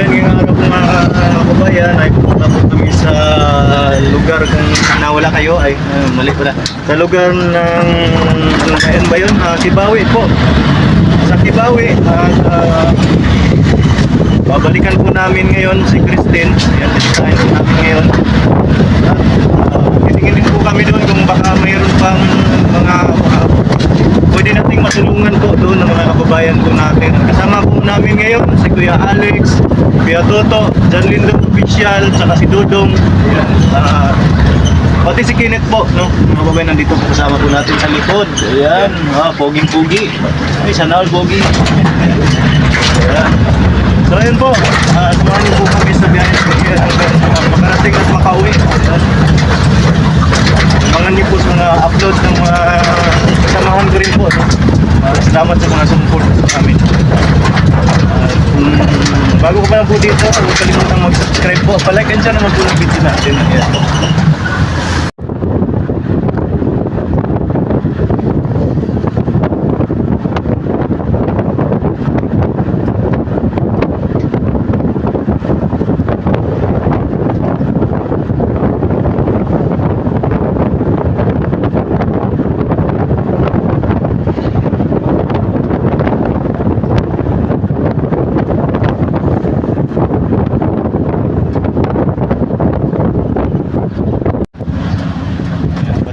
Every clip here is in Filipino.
kababayan, ngayong araw po mga kababayan ay pupunta po kami sa lugar kung nawala kayo ay mali pala sa lugar ng ano ba yun? Kibawe po, sa Kibawe at babalikan po namin ngayon si Christine. Ayan, bisitahin po namin ngayon at titingin po kami doon kung baka mayroon pang mga pwede nating matulungan po doon ng mga kababayan po natin. Kasama po namin ngayon si Kuya Alex, Kuya Toto, John Lindo Official, saka si Dudong. Ayan, pati si Kenneth po, no? Mga kababayan, nandito po kasama po natin sa likod. Ayan, poging-pogi. Ay, sana all pogi. Ayan. So ayun po, samahan niyo po kami sa biyahe hanggang makarating at makauwi. Abangan niyo po sa mga upload ng mga kasamahan ko rin po. No? Salamat sa mga support sa amin. Bago ka pa lang po dito, huwag kalimutang mag-subscribe po. Palike and share naman po ng video natin. Ayan.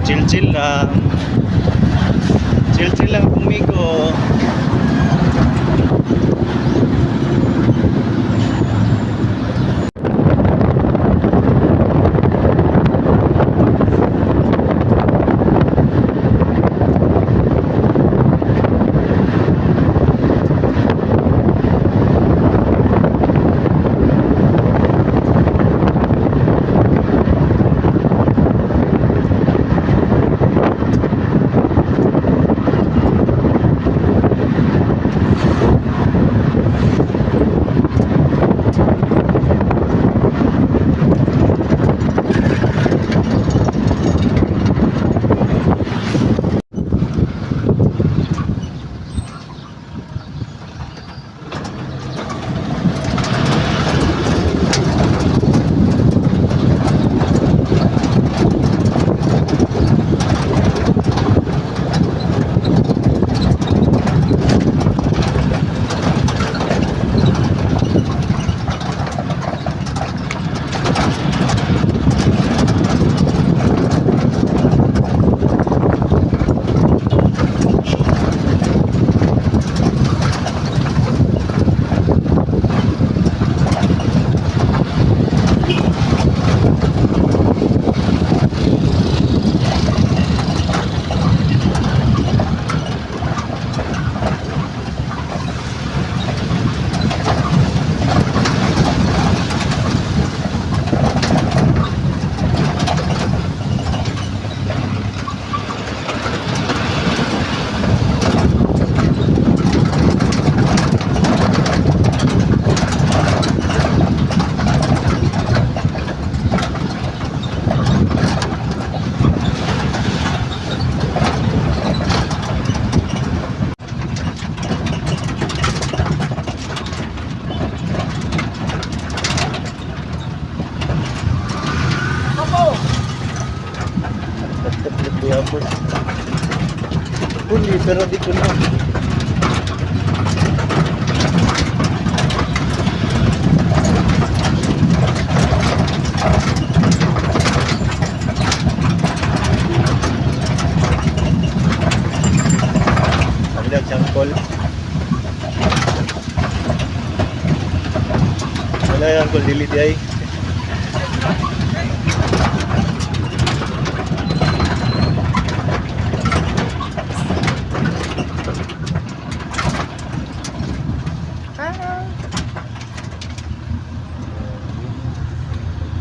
Chill-chill lang. Chill-chill lang kumigo. Huli, pero di ko na. Paglag siyang call. Wala yung call delete ay.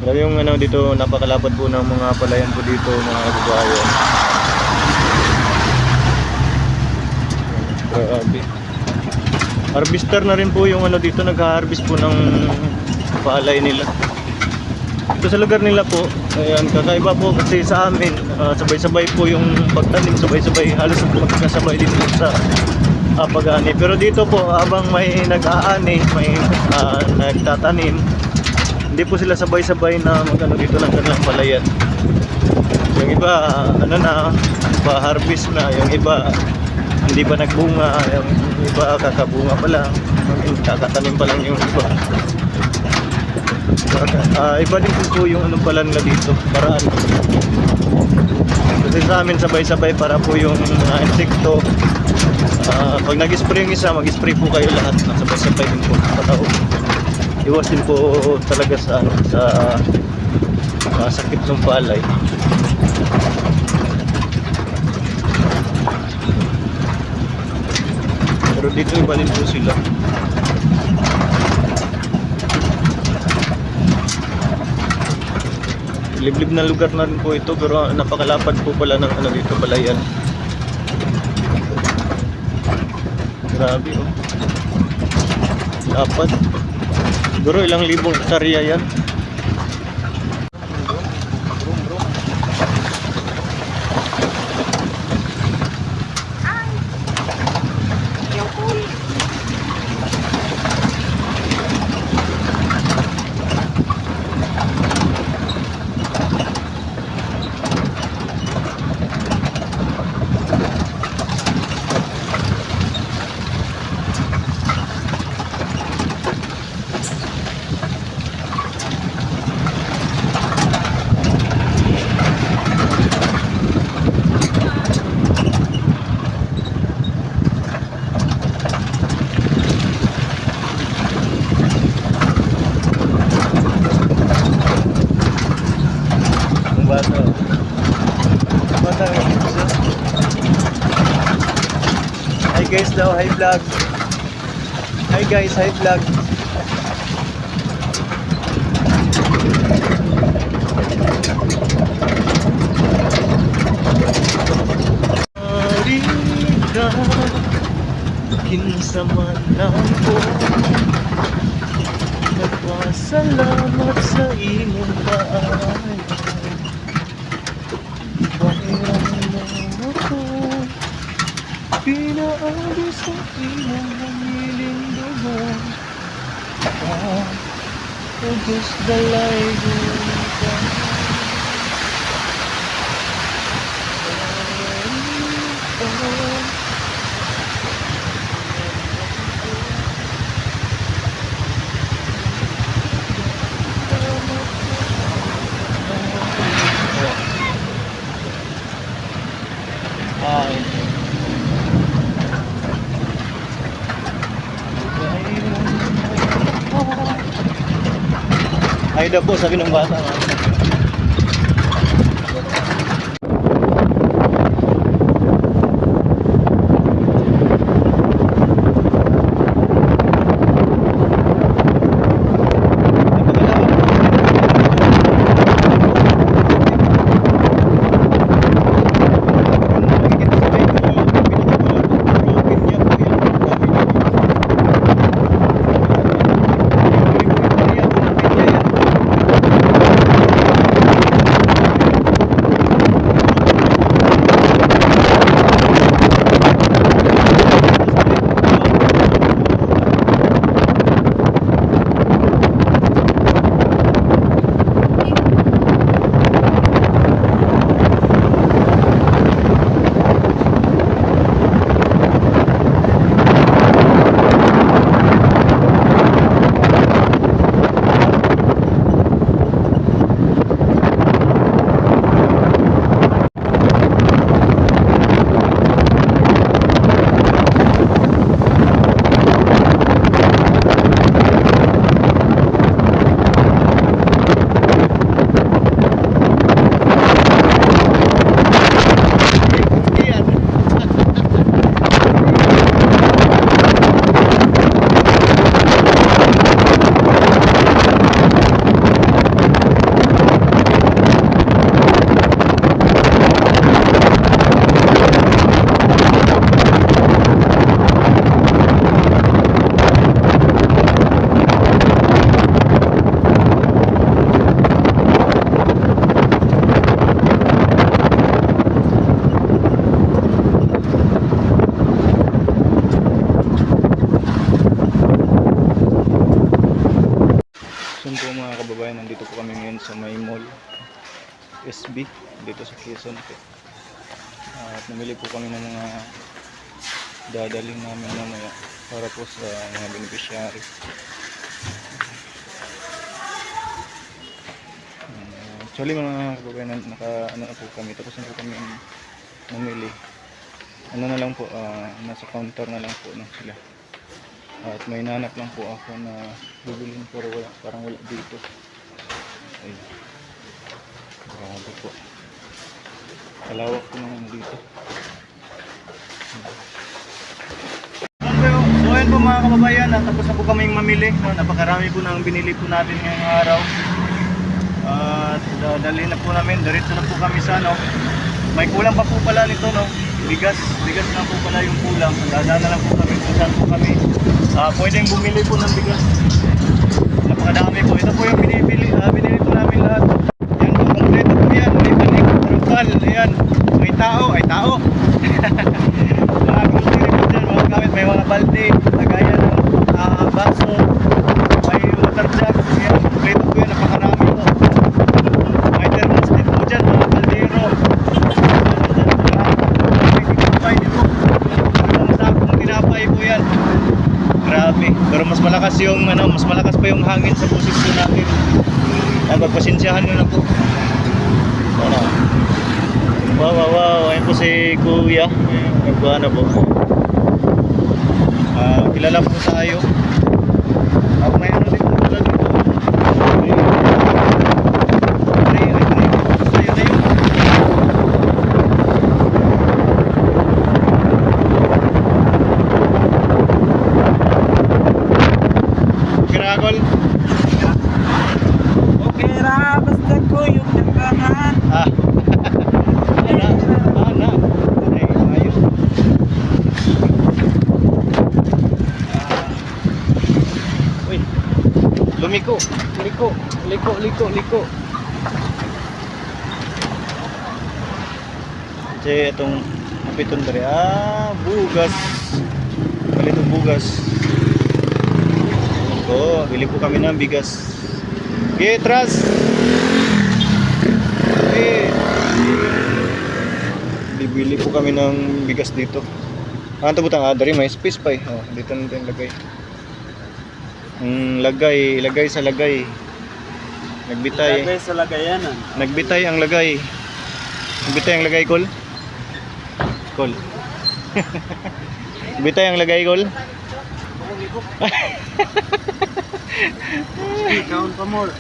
Grabe yung ano dito, napakalapad po ng mga palayan po dito mga kababayan. Grabe. Harvester na rin po yung ano dito, nag-harvest po ng palay nila. Ito sa lugar nila po, ayan, kakaiba po kasi sa amin, sabay-sabay po yung pagtanim, sabay-sabay, halos magkasabay dito sa pag-ani. Pero dito po, habang may nag-aani, may nagtatanim, hindi po sila sabay-sabay na magano dito ng kanilang palayan. Yung iba, ano na, pa-harvest na. Yung iba, hindi pa nagbunga. Yung iba, kakabunga pa lang. Yung kakatanim pa lang yung iba. Iba din po yung anong pala nila dito, paraan. Kasi sa amin sabay-sabay para po yung mga insekto. Pag nag-spray yung isa, mag-spray po kayo lahat. Sabay-sabay din po patao. Iwas din po talaga sa ano, sa sakit ng palay. Pero dito iba din po sila. Liblib na lugar na rin po ito, pero napakalapad po pala ng ano dito, palayan. Grabe oh. Lapad. Siguro ilang libong hektarya yan. Bata. Bata rin siya. Hi guys daw, hi vlog. Hi guys, hi vlog. Marika, kinsa man ako. Nagpasalamat sa imong paay. Pinaagi sa iyong hamiling dugo. Ugos dalay ka. Ay daw po, sabi ng bata. SB dito sa Quezon po. At namili po kami ng mga dadaling namin mamaya para po sa mga beneficiary. Actually mga kababayan, ano na po kami, tapos na po kami namili. Ano na lang po, nasa counter na lang po sila. At may nanap lang po ako na bibilhin pero wala, parang wala dito. Ay, grabe po. Kalawak po naman dito. So ayun po mga kababayan, tapos na po kaming mamili. Napakarami po nang binili po natin ngayong araw. At dadalhin na po namin, diretso na po kami sa may kulang pa po pala nito bigas na po pala yung kulang. Dadaan na lang po kami kung saan po kami pwedeng bumili po ng bigas. Napakadami po, ito po yung binili po namin lahat. Yan po, kompleto po yan, may panik, trupal, ayan, may tao mga grocery po dyan, mga gamit, may mga balde, lagayan ng baso, may water jug, ayan, kompleto po yan, napakarami po. May thermos din po dyan, mga baldero. May masakong tinapay po yan. Grabe, pero mas malakas pa yung hangin sa boses po natin. Pagpasensyahan nyo na po. Wow, ayun po si Kuya. Nagbuana po. Kilala po tayo. At may ano din po pala dito. Kiragol. Okay ra, basta ko yung nagkahan. Ana. Okay, ayos. Uy. Liko. Kasi itong piton dere. Bugas. Kalitong bugas. Bili po kami ng bigas. Tras. Bibili po kami ng bigas dito. Ano butang dari may space pa eh. Dito natin lagay. Lagay sa lagay. Nagbitay. Lagay sa lagayanan. Nagbitay ang lagay. Nagbitay ang lagay, Kol. Nagbitay ang lagay, Kol. Count pa more.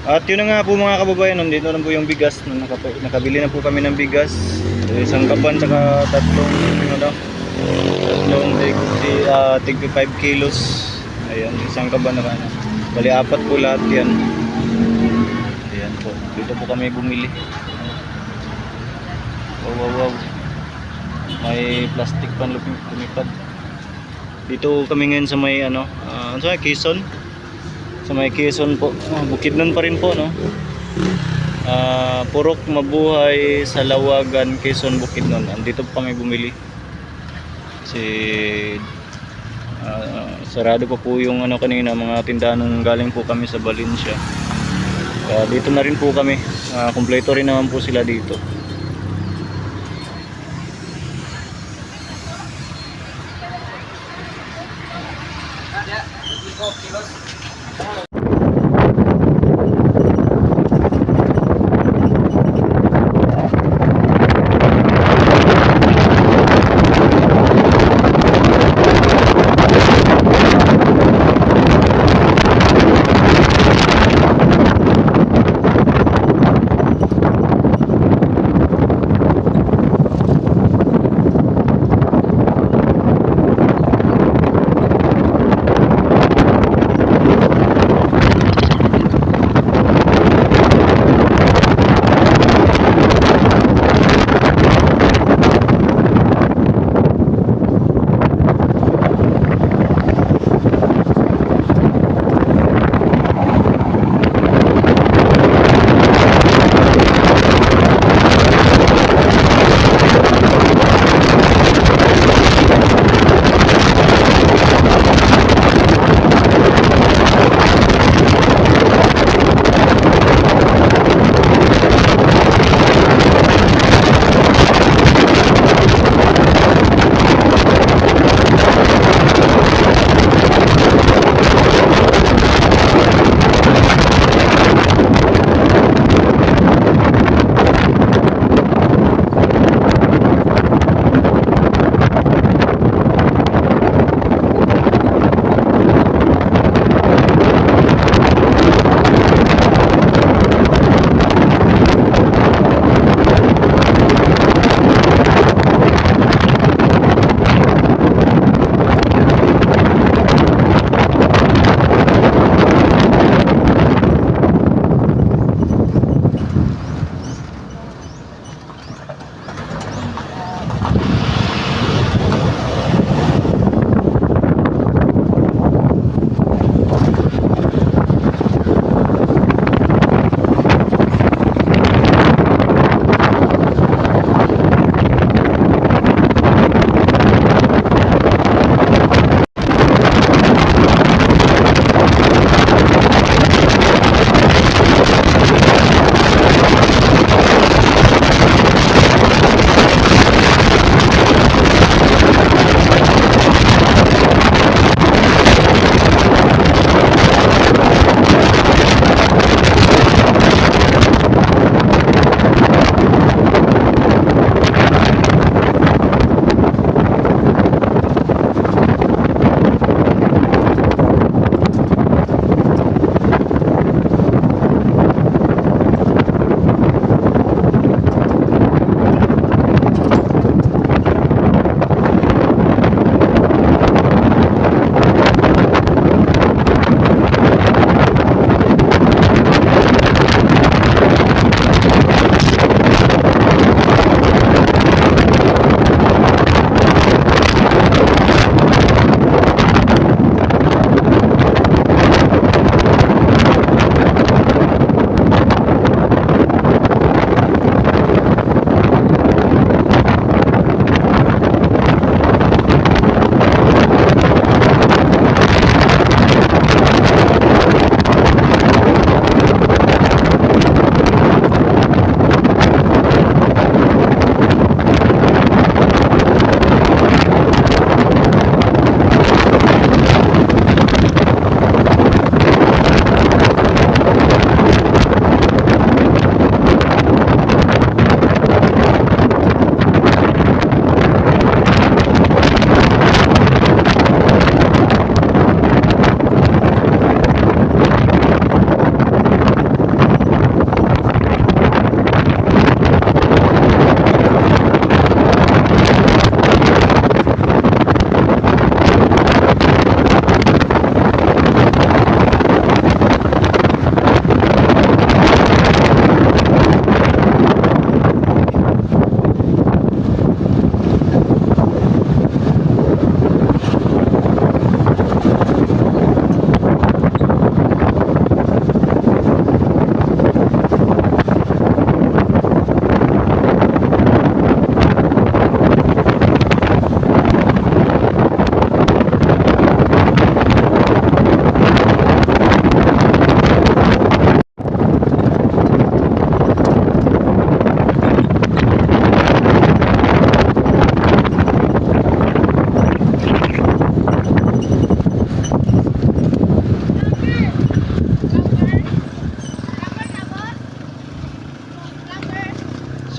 At yun na nga po mga kababayan, nandito na po yung bigas. Nakabili na po kami ng bigas. Isang kaban saka tatlong tig 5 kilos. Ayan, isang kaban na bali 4 po lahat yan. Ayan po, dito po kami bumili. Wow. May plastic pan lumipad. Dito kami ngayon sa may Quezon. Sa may Quezon po. Bukidnon pa rin po, no. Purok Mabuhay sa Lawagan, Quezon, Bukidnon. Andito po kami bumili. Kasi sarado pa po yung kanina mga tindahan nung galing po kami sa Valencia. Dito na rin po kami. Kumpleto rin naman po sila dito.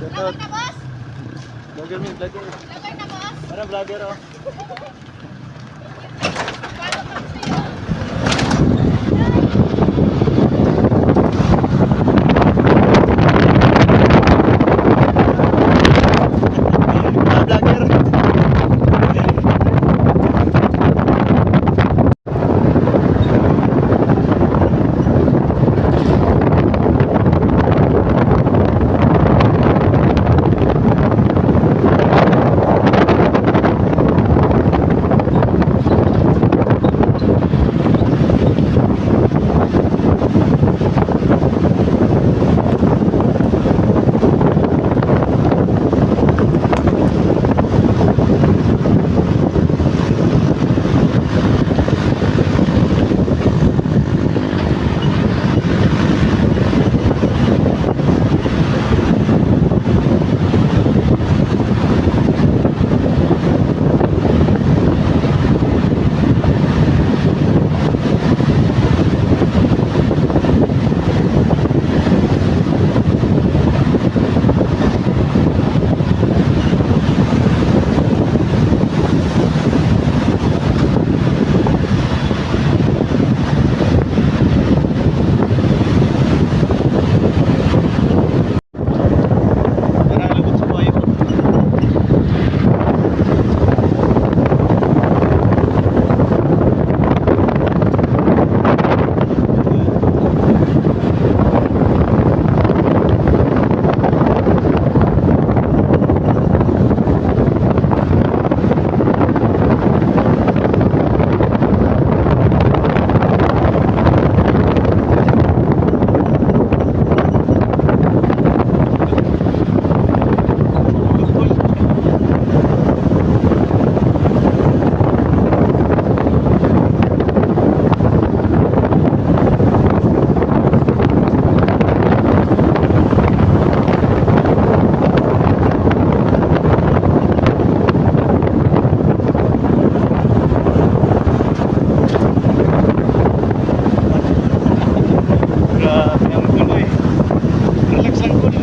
Shoutout. Vlogger mo, vlogger. Ano, vlogger oh. Vlogger. Tara, lubot sa buhay mo. Grabe ang gulo eh. Relax ang gulo.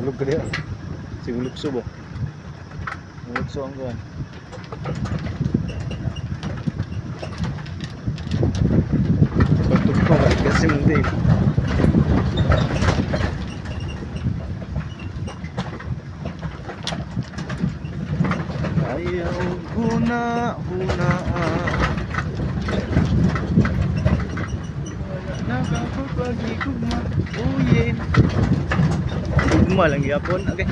Hulog ka diya. Sige lukso ba? Lukso ang kuhan. Batuk pa ba? Kasi hindi. Ayaw huna. Nakakapag-igugma. Oh yeah. Gugma lang yapon. Okay.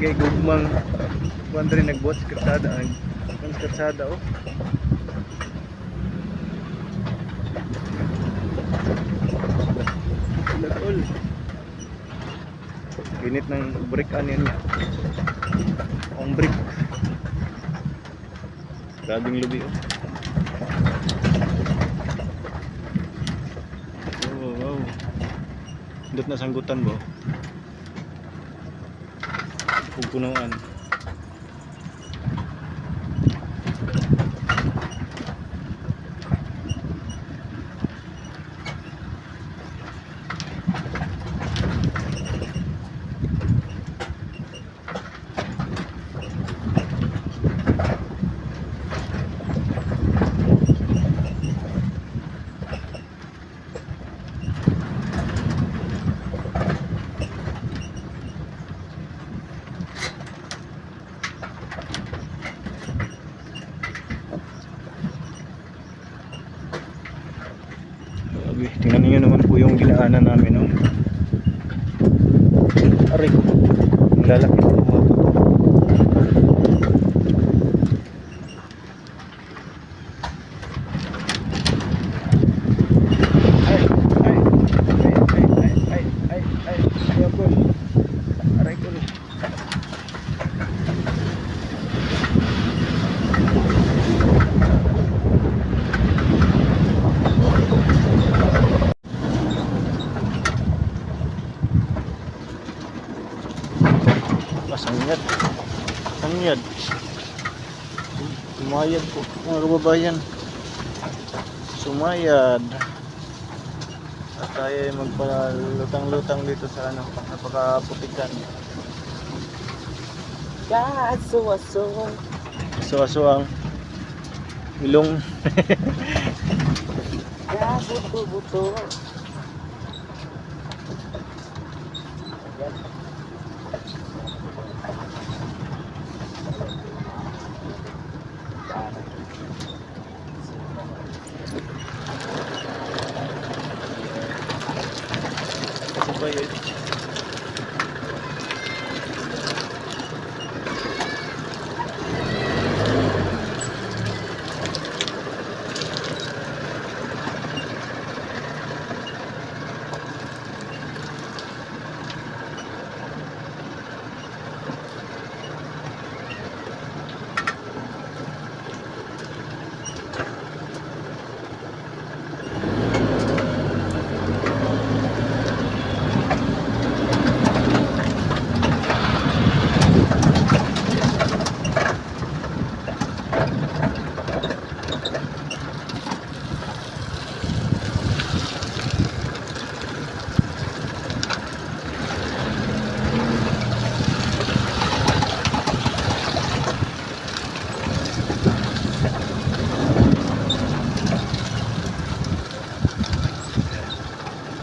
Gay gugmang kuan rin nagbuhat sa kalsada. Ang kalsada oh. Lagol. Init ng brick anin niya. Ang brick. Grabing lubi oh. Oh, wow. Dot na sanggutan ba? Pupunuan. Grabe, tingnan niyo naman po yung dinaanan namin, no? Aray ko, ang lalaki ng mga to. Ayaw ko. Aray ko. Sangyad. Sangyad. Sumayad po mga kababayan. Sumayad. At tayo ay magpalutang-lutang dito sa ano, napakaputikan. Kaso-aso. So ang ilong. Kabuto-buto. Kasi ba yun?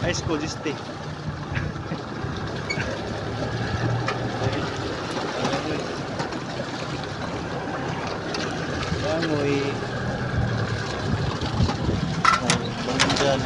High school this day. Langoy. Bangun dyan.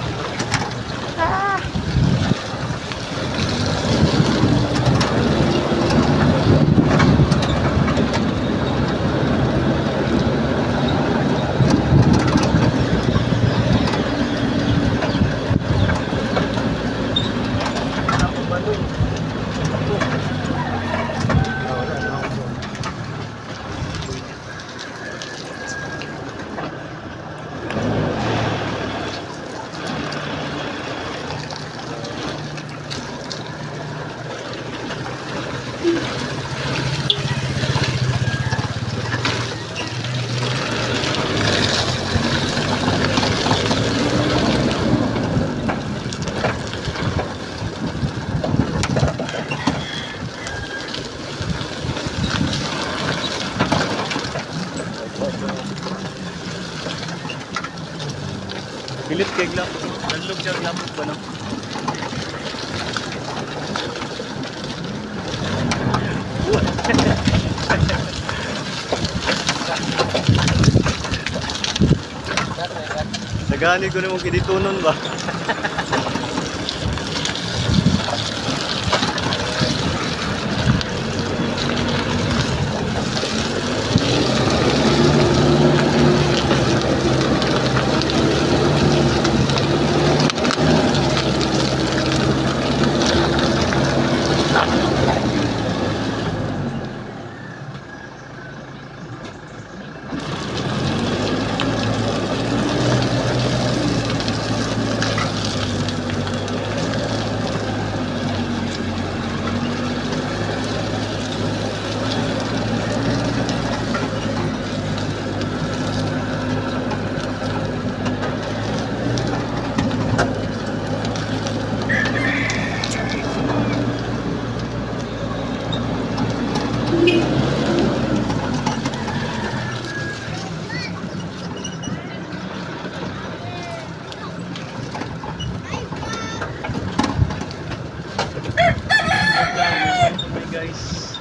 Pilit kay glap. Nandog siya glap pa no. Sagani ko na mong kiditunon ba? guys.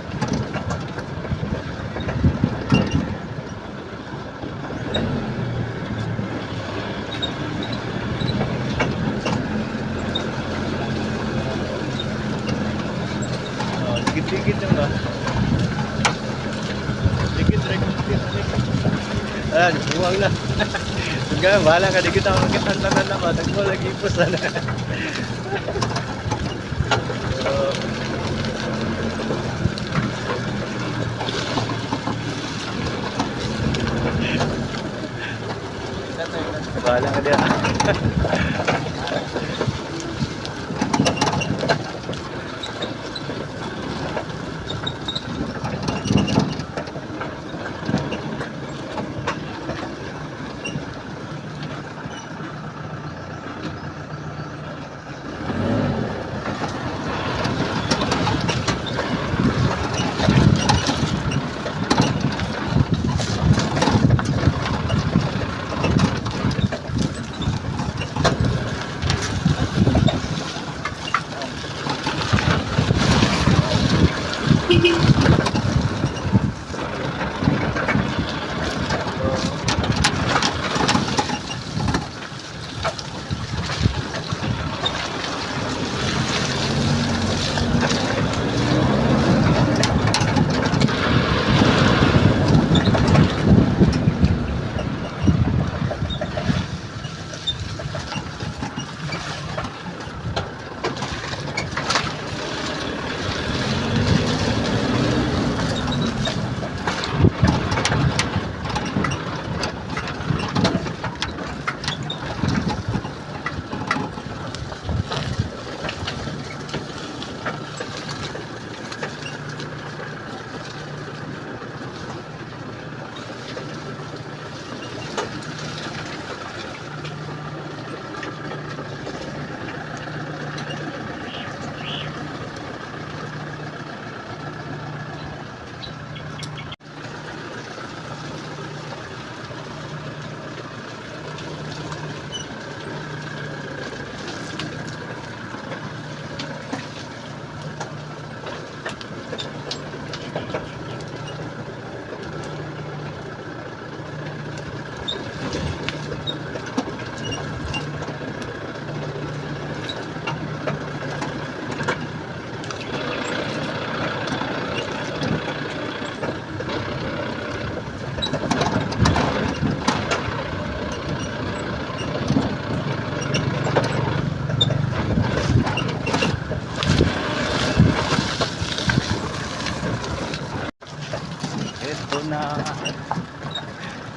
Oh, dikit-dikit lang ba? Dikit, dikit. Ayan, buwang na. Sige, bahala ka, dikit ako magkatanda na ba? Tagpo lagi po sana. Bahala ka diyan.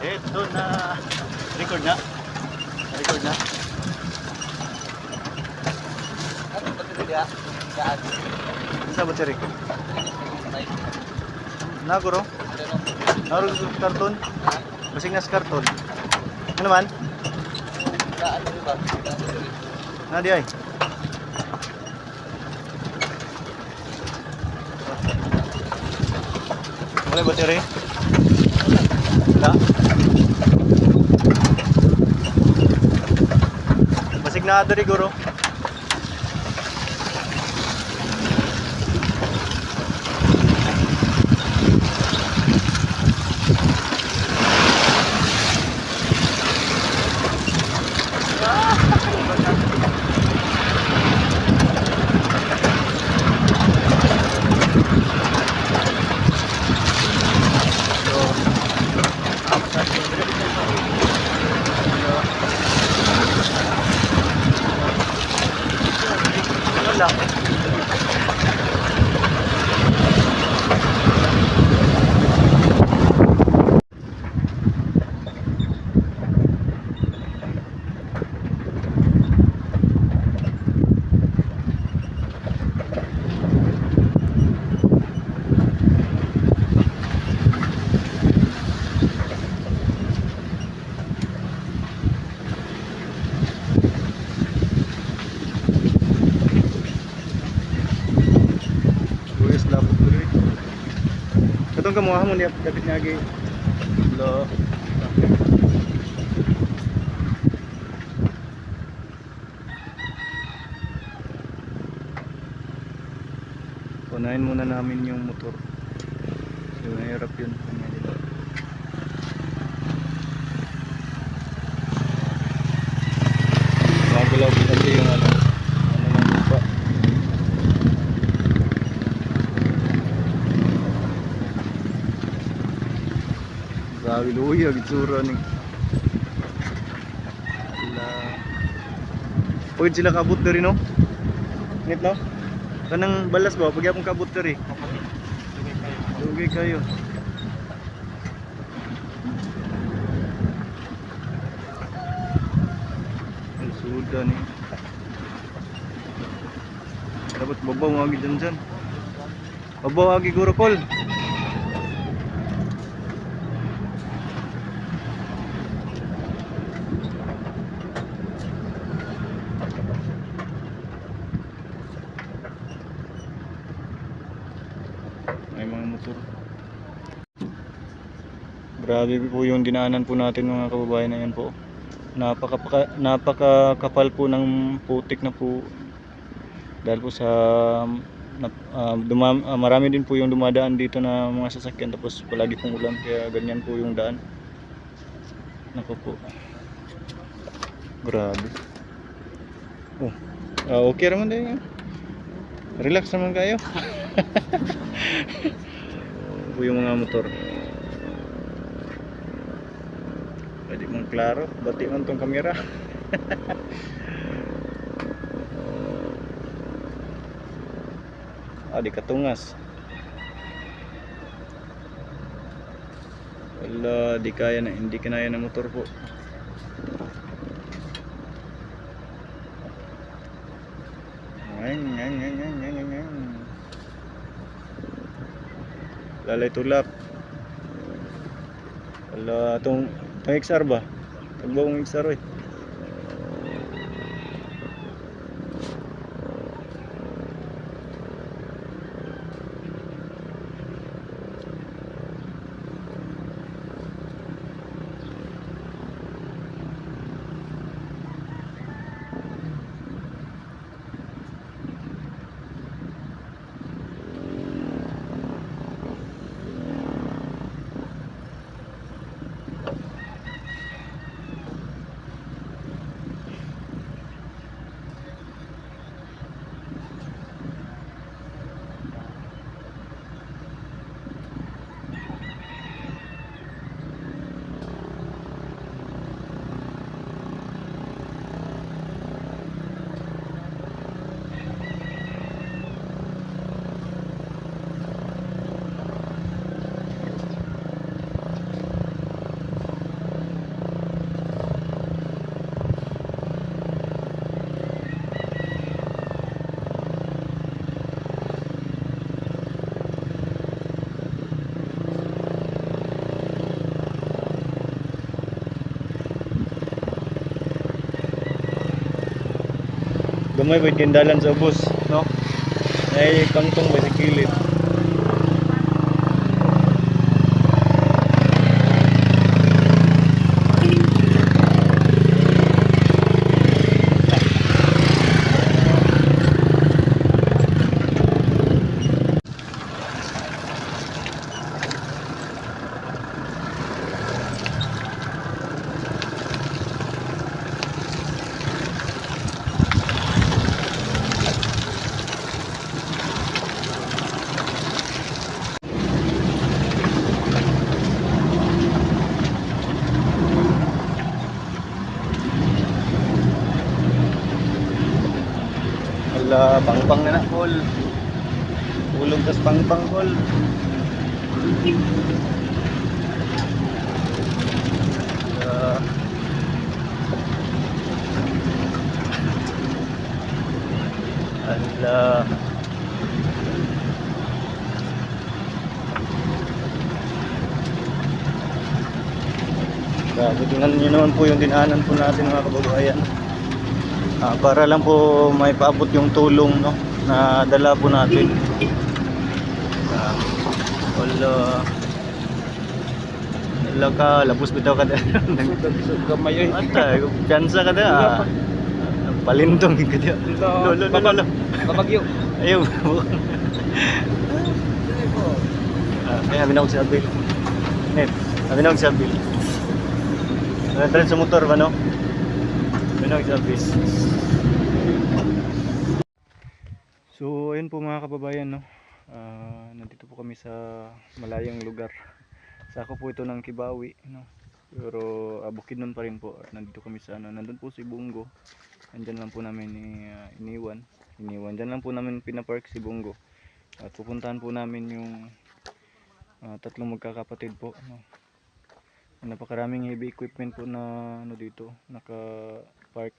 Ito na. Record na. Record na. Isa ba siya record? Naguro? Naguro karton? Basing nas karton. Ano man? Nadi ay. Boleh buat cari? Enggak. Masignado rin guro. Wala. Katong kamuha mo niya dapat nga lo. Punahin muna namin yung motor. So mahirap yun. Magalaw po kasi yung ano ng lupa. Grabe luya, gitsura ni. Ala. Pwede sila kabut dari no? Ngit no? Kanang balas ba? Pag yapong kabut dari. Lugay kayo. Ang suda ni. Dapat babaw nga agi dyan. Babaw agi guro kol. May mga motor. Grabe po yung dinaanan po natin mga kababayan na yan po. Napakakapal po ng putik na po. Dahil po sa marami din po yung dumadaan dito na mga sasakyan, tapos palagi pong ulan kaya ganyan po yung daan. Naku po. Grabe. Oh. Okay naman din yan. Relax naman kayo. Po yung mga motor. Pwede mong klaro, bati man tong kamera. Di katungas. Wala, di kaya na, hindi kinaya ng motor po. Lalay tulak. Wala, itong XR ba? Tagbawang XR eh. Gamay ba tindalan sa bus, no? Ay kantong ba sa kilid. Wala, pangpang na na, Kol. Ulog tas pangpang, Kol. Ala. Grabe, tingnan nyo naman po yung dinaanan po natin mga kababayan. Para lang po may paabot yung tulong, no, na dala po natin. Wala ka, labos bitaw ka da. Atay, piyansa ka da. Palindong kadya. Lolo, lolo. Babagyo. Ayaw. Kaya binawag si Abil. Net, binawag si Abil. Tren sa motor ba no? Binawag si Abil. So ayun po mga kababayan no. Nandito po kami sa malayang lugar. Sako po ito ng Kibawi no. Pero Bukidnon pa rin po. Nandito kami sa nandun po si Bungo. Andyan lang po namin iniwan. Diyan lang po namin pinapark si Bungo. At pupuntahan po namin yung tatlong magkakapatid po no. Napakaraming heavy equipment po na dito naka-park.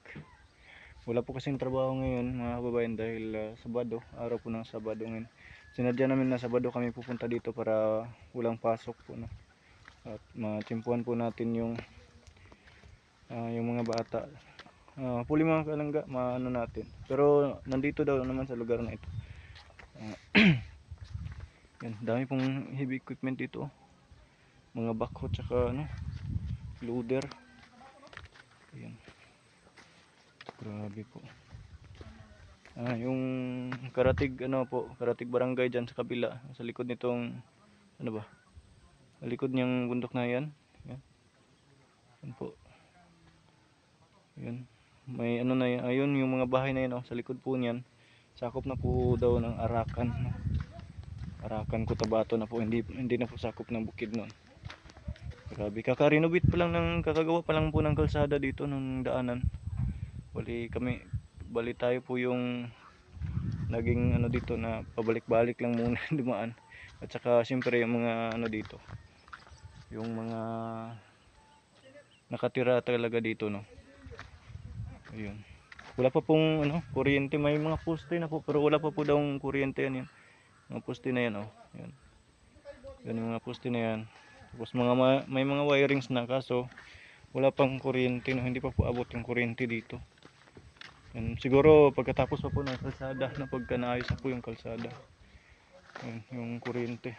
Wala po kasing trabaho ngayon mga kababayan dahil Sabado, araw po ng Sabado ngayon. Sinadya namin na Sabado kami pupunta dito para walang pasok po no. At matsimpuhan po natin yung mga bata. Puli mga kalangga, maano natin. Pero nandito daw naman sa lugar na ito. Yan, dami pong heavy equipment dito. Mga backhoe tsaka loader. Ayan. Grabe po. Yung Karatig Karatig barangay diyan sa kabila, sa likod nitong sa likod niyang bundok na yan. Yan. Yan po. Yan. May na yan. Ayun yung mga bahay na yan sa likod po niyan. Sakop na po daw ng Arakan. Arakan Cotabato na po, hindi na po sakop ng Bukidnon. Grabe, kaka-renovate pa lang kakagawa pa lang po ng kalsada dito ng daanan. Bali tayo po yung naging dito na pabalik-balik lang muna dumaan. At saka siyempre yung mga dito. Yung mga nakatira talaga dito no. Ayun. Wala pa pong kuryente, may mga poste na po pero wala pa po daw kuryente yan. Mga poste na yan yan. Yan yung mga poste na yan. Tapos may mga wirings na kaso wala pang kuryente no, hindi pa po abot yung kuryente dito. Yan, siguro pagkatapos pa po ng kalsada na pagka naayos na po yung kalsada. Yan, yung kuryente.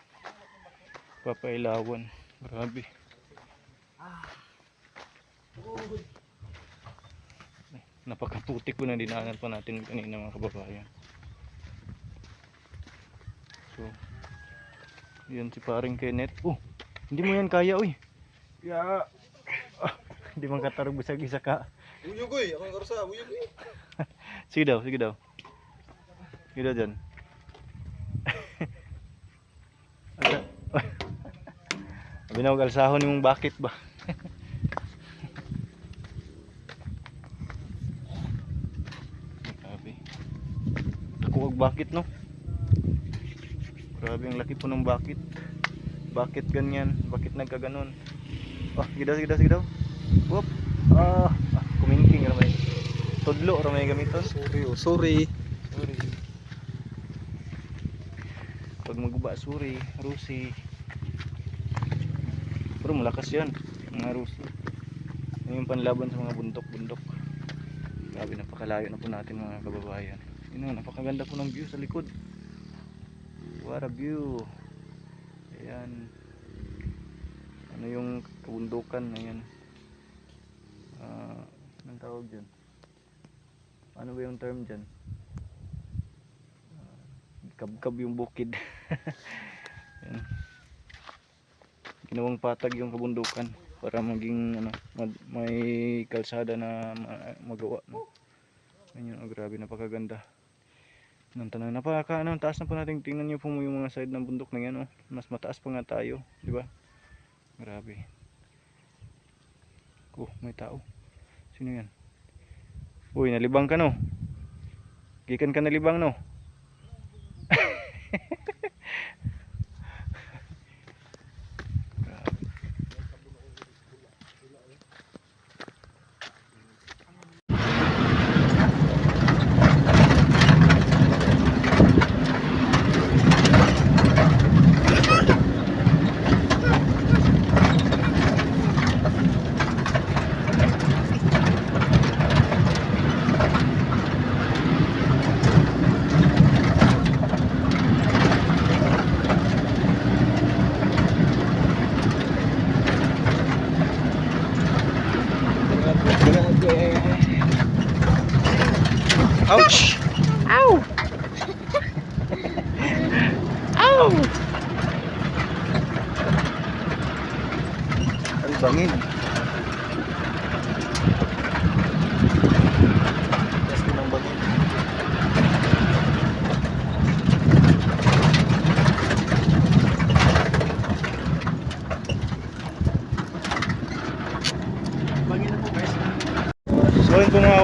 Papailawan. Grabe. Napakaputik po na dinaanan pa natin kanina mga kababayan. So, yan si paring Kenneth. Hindi mo yan kaya, uy. Hindi man katarog bisag isa ka. Uyog uy, ako yung karusa, uyog uy. Sige daw. Sige daw dyan. Binawag alsahon yung bakit ba? Grabe. Nakuwag bakit no? Grabe ang laki po ng bakit. Bakit ganyan? Bakit nagkaganon? Sige daw. Whoop. Kuminking ramay. Tudlo ramay gamiton. Sorry. Pag maguba rusi. Pero malakas yan, mga rusi. Yan yung panlaban sa mga bundok. Grabe, napakalayo na po natin mga kababayan. Napakaganda po ng view sa likod. What a view. Ayan. Yung kabundukan. Ayan. Anong tawag dyan? Ano ba yung term dyan? Kabkab yung bukid. Ayan. Ginawang patag yung kabundukan para maging may kalsada na magawa no? Ayun, grabe, napakaganda ng tanang. Taas na po natin. Tingnan niyo po yung mga side ng bundok na yan mas mataas pa nga tayo, di ba? Grabe. May tao. Sino yan? Uy, nalibang ka no? Gikan ka nalibang no?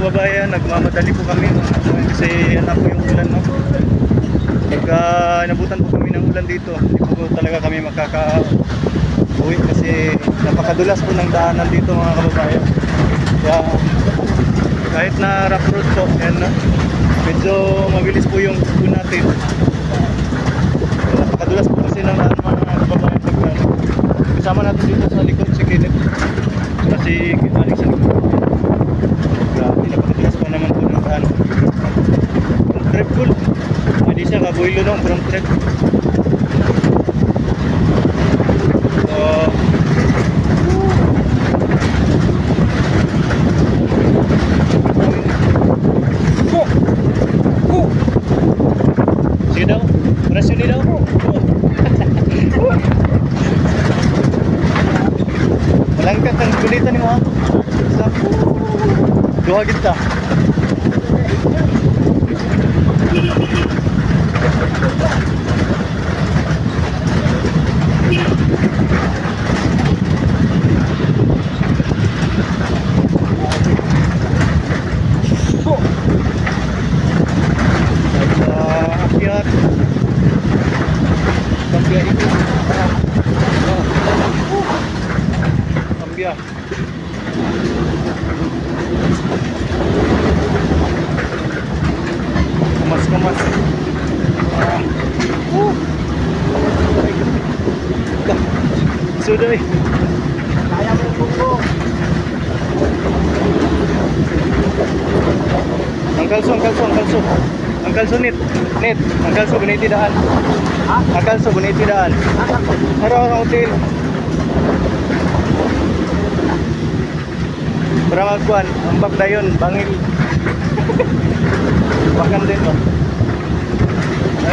kababayan, nagmamadali po kami kasi anak ko yung ulan, no? Pagka inabutan po kami ng ulan dito, hindi po talaga kami makaka-uwi kasi napakadulas po ng daanan dito mga kababayan. Kaya kahit na rough road po, yan, no? Medyo mabilis po yung po natin. Napakadulas po kasi ng daan mga kababayan. Kasama natin dito sa likod si Kenneth kasi Alex sa likod. Grabe, napakadulas pa naman po ng daan. From trip full. Hindi siya kabuilo nung from trip. Sige daw, presyo ni daw po. Malangkat ang kulitan mo ha. Sa duha kita. Akyat. Kambya itu. Kambya. Kemas-kemas. Sudah. Saya berbuku. Ang kalso nit. Ang kalso buniti daan. Ha? Ang kalso buniti daan. Pero ang hotel. Para magkuhan, ang bagdayon, bangil. Bakan din ba?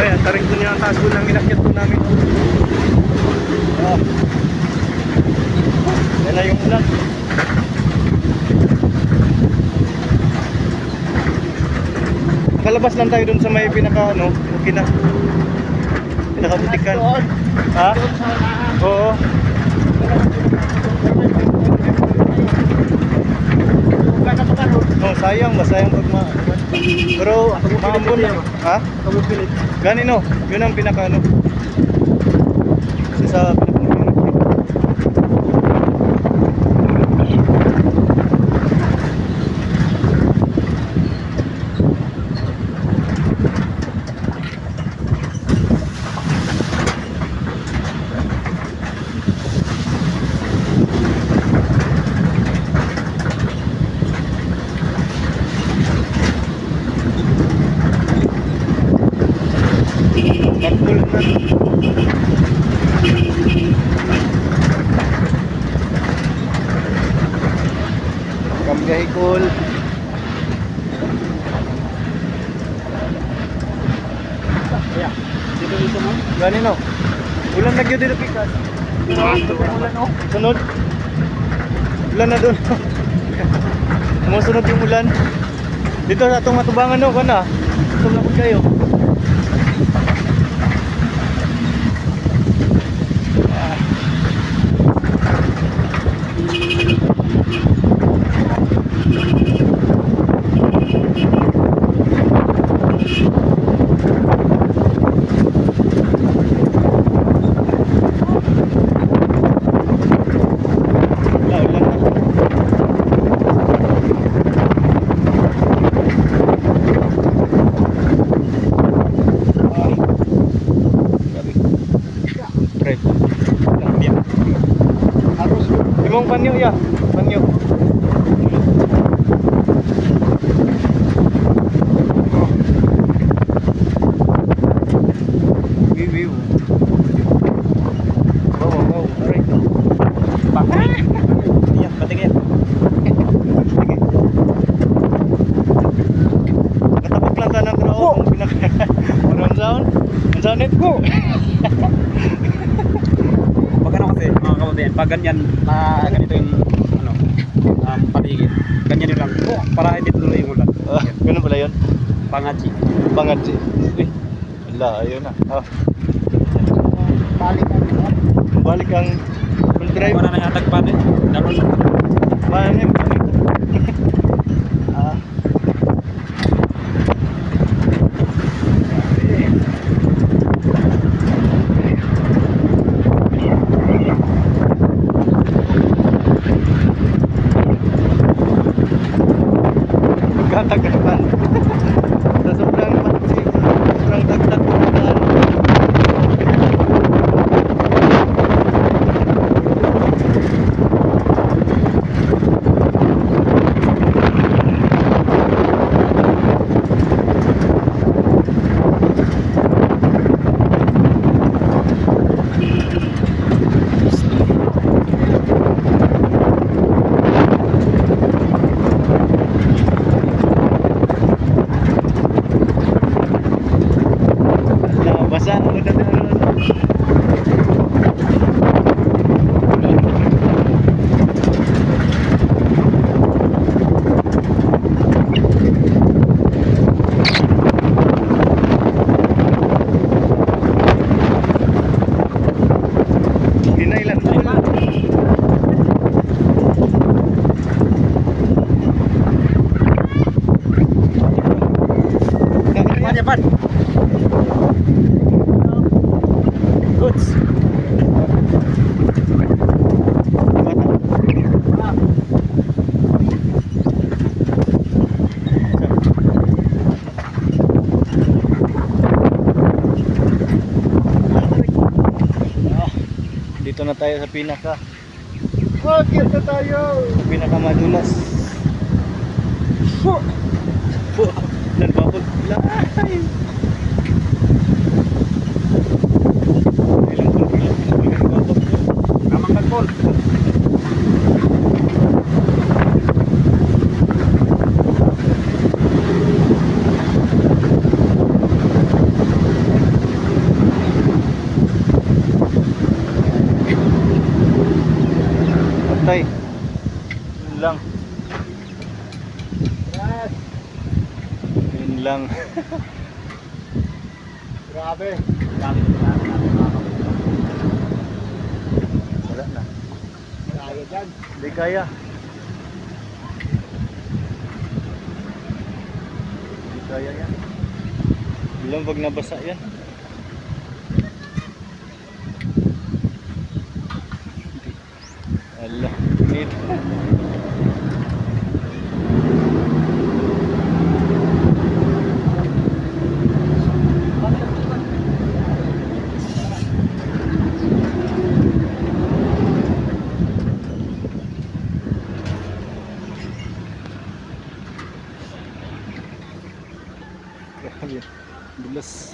Ayan, taring ko niya ang taas ko ng inakyat ko namin. Yan na yung ulan. Kalabas lang tayo dun sa may pinaka ano, okay na. Pinakabutikan. Ha? Oo. Oh, sayang pag pero maambon na. Ha? Gani no, yun ang pinaka ano. Kasi sa Magpul na. Kamgahikol. Yeah. Dito mo. Gani no. Ulan na gyud dito pikas. Ulan no. Sunod. Ulan na doon. Sumusunod yung ulan. Dito sa atong matubangan no kana. Tumapod kayo. Imong panyo ya, panyo. View. Wow, alright. Iya, patingin. Sige. Katapok lang tanang tao kung pinaka. Parang sound. Ang sound net ko. Pag ano kasi, mga kababayan, pag ganyan, na ganito yung ano, paligid, ganyan yun lang. Para hindi tuloy yung ulan. Ganun pala yun? Pangaji. Pangaji. Wala, ayun na. Balik ang drive. Wala na yatag pa din. Daron. Paano yun? dati ano. Hinailan. Pan, ya, pan. Goods. Dito na tayo sa pinaka. Bakit na tayo? Sa pinaka madulas. Nagbabag lahay. Namang nagpol. Patay. Yun lang. Yun lang. Grabe. Wala na. Kaya dyan. Hindi kaya. Hindi kaya yan. Bilang pag nabasa yan. Allah. Need. Grabe. Dulas.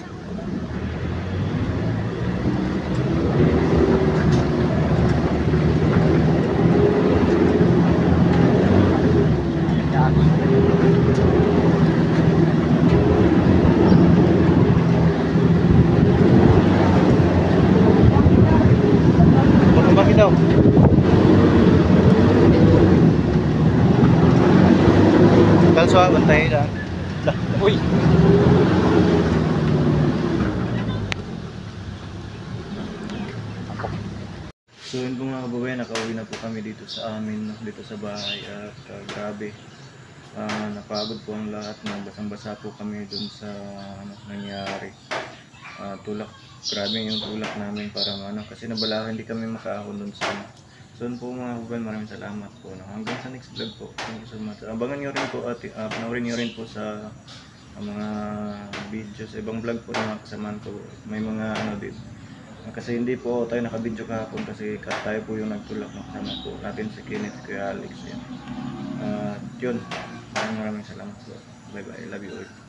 Bakit daw? Kalso ha, bantay na. Uy. So yun po mga kababayan, nakauwi na po kami dito sa amin, no? Dito sa bahay at grabe. Napagod po ang lahat, no? Basang-basa po kami dun sa nangyari. Tulak, grabe yung tulak namin para kasi nabalahan hindi kami makaahon dun sa So yun po mga kababayan, maraming salamat po, no? Hanggang sa next vlog po. Thank you so much. Abangan nyo rin po at panoorin nyo rin po sa mga videos, ibang vlog po ng mga kasamaan ko. May mga din. Kasi hindi po tayo nakabidyo kahapon kasi tayo po yung nagtulak ng kasama po natin si Kenneth, Kuya Alex yan. Yun, maraming salamat po. Bye bye, love you all.